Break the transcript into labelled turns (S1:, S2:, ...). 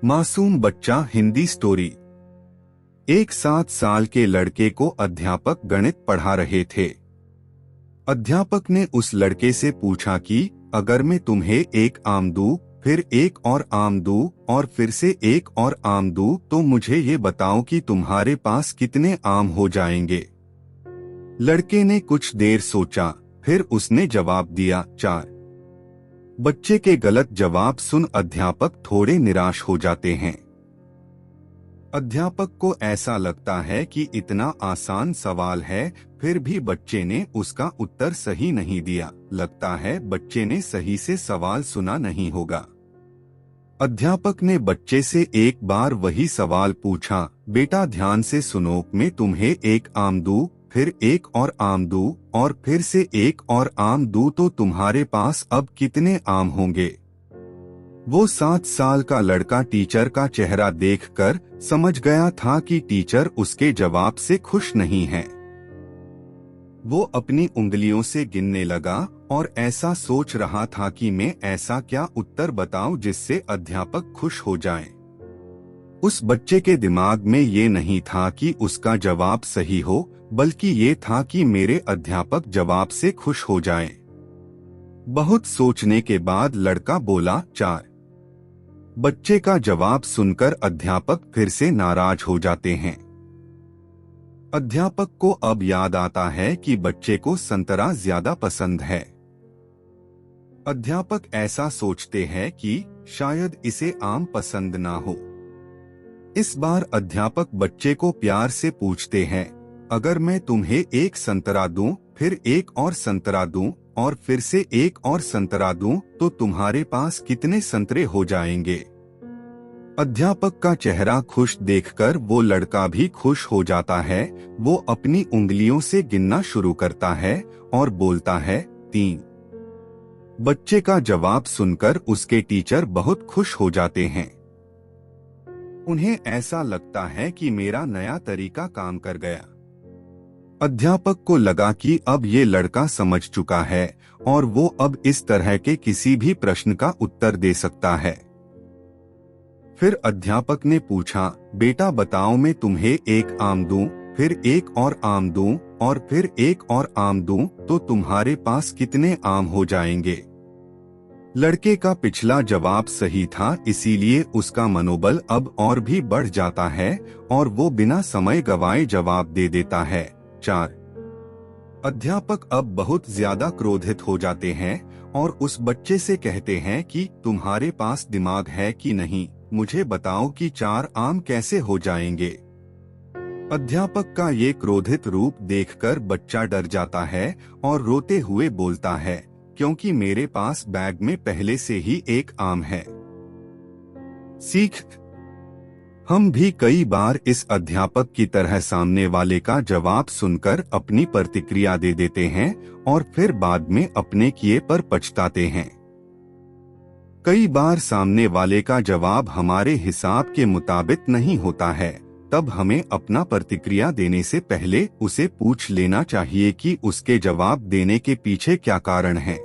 S1: मासूम बच्चा हिंदी स्टोरी। एक 7 साल के लड़के को अध्यापक गणित पढ़ा रहे थे। अध्यापक ने उस लड़के से पूछा कि अगर मैं तुम्हें एक आम दूं, फिर एक और आम दूं और फिर से एक और आम दूं, तो मुझे ये बताओ कि तुम्हारे पास कितने आम हो जाएंगे। लड़के ने कुछ देर सोचा, फिर उसने जवाब दिया 4। बच्चे के गलत जवाब सुन अध्यापक थोड़े निराश हो जाते हैं। अध्यापक को ऐसा लगता है कि इतना आसान सवाल है, फिर भी बच्चे ने उसका उत्तर सही नहीं दिया। लगता है बच्चे ने सही से सवाल सुना नहीं होगा। अध्यापक ने बच्चे से एक बार वही सवाल पूछा, बेटा ध्यान से सुनो, मैं तुम्हें एक आम दूं, फिर एक और आम दूं और फिर से एक और आम दूं, तो तुम्हारे पास अब कितने आम होंगे। वो 7 साल का लड़का टीचर का चेहरा देखकर समझ गया था कि टीचर उसके जवाब से खुश नहीं है। वो अपनी उंगलियों से गिनने लगा और ऐसा सोच रहा था कि मैं ऐसा क्या उत्तर बताऊं जिससे अध्यापक खुश हो जाए। उस बच्चे के दिमाग में ये नहीं था कि उसका जवाब सही हो, बल्कि ये था कि मेरे अध्यापक जवाब से खुश हो जाएं। बहुत सोचने के बाद लड़का बोला 4। बच्चे का जवाब सुनकर अध्यापक फिर से नाराज हो जाते हैं। अध्यापक को अब याद आता है कि बच्चे को संतरा ज्यादा पसंद है। अध्यापक ऐसा सोचते हैं कि शायद इसे आम पसंद ना हो। इस बार अध्यापक बच्चे को प्यार से पूछते हैं, अगर मैं तुम्हें एक संतरा दूं, फिर एक और संतरा दूं और फिर से एक और संतरा दूं, तो तुम्हारे पास कितने संतरे हो जाएंगे। अध्यापक का चेहरा खुश देखकर वो लड़का भी खुश हो जाता है। वो अपनी उंगलियों से गिनना शुरू करता है और बोलता है 3। बच्चे का जवाब सुनकर उसके टीचर बहुत खुश हो जाते हैं। उन्हें ऐसा लगता है कि मेरा नया तरीका काम कर गया। अध्यापक को लगा कि अब ये लड़का समझ चुका है और वो अब इस तरह के किसी भी प्रश्न का उत्तर दे सकता है। फिर अध्यापक ने पूछा, बेटा बताओ, मैं तुम्हें एक आम दूं, फिर एक और आम दूं और फिर एक और आम दूं, तो तुम्हारे पास कितने आम हो जाएंगे। लड़के का पिछला जवाब सही था, इसीलिए उसका मनोबल अब और भी बढ़ जाता है और वो बिना समय गवाए जवाब दे देता है 4। अध्यापक अब बहुत ज्यादा क्रोधित हो जाते हैं और उस बच्चे से कहते हैं कि तुम्हारे पास दिमाग है कि नहीं, मुझे बताओ कि 4 आम कैसे हो जाएंगे। अध्यापक का ये क्रोधित रूप देखकर बच्चा डर जाता है और रोते हुए बोलता है, क्योंकि मेरे पास बैग में पहले से ही एक आम है। सीख, हम भी कई बार इस अध्यापक की तरह सामने वाले का जवाब सुनकर अपनी प्रतिक्रिया दे देते हैं और फिर बाद में अपने किए पर पछताते हैं। कई बार सामने वाले का जवाब हमारे हिसाब के मुताबिक नहीं होता है, तब हमें अपना प्रतिक्रिया देने से पहले उसे पूछ लेना चाहिए कि उसके जवाब देने के पीछे क्या कारण है।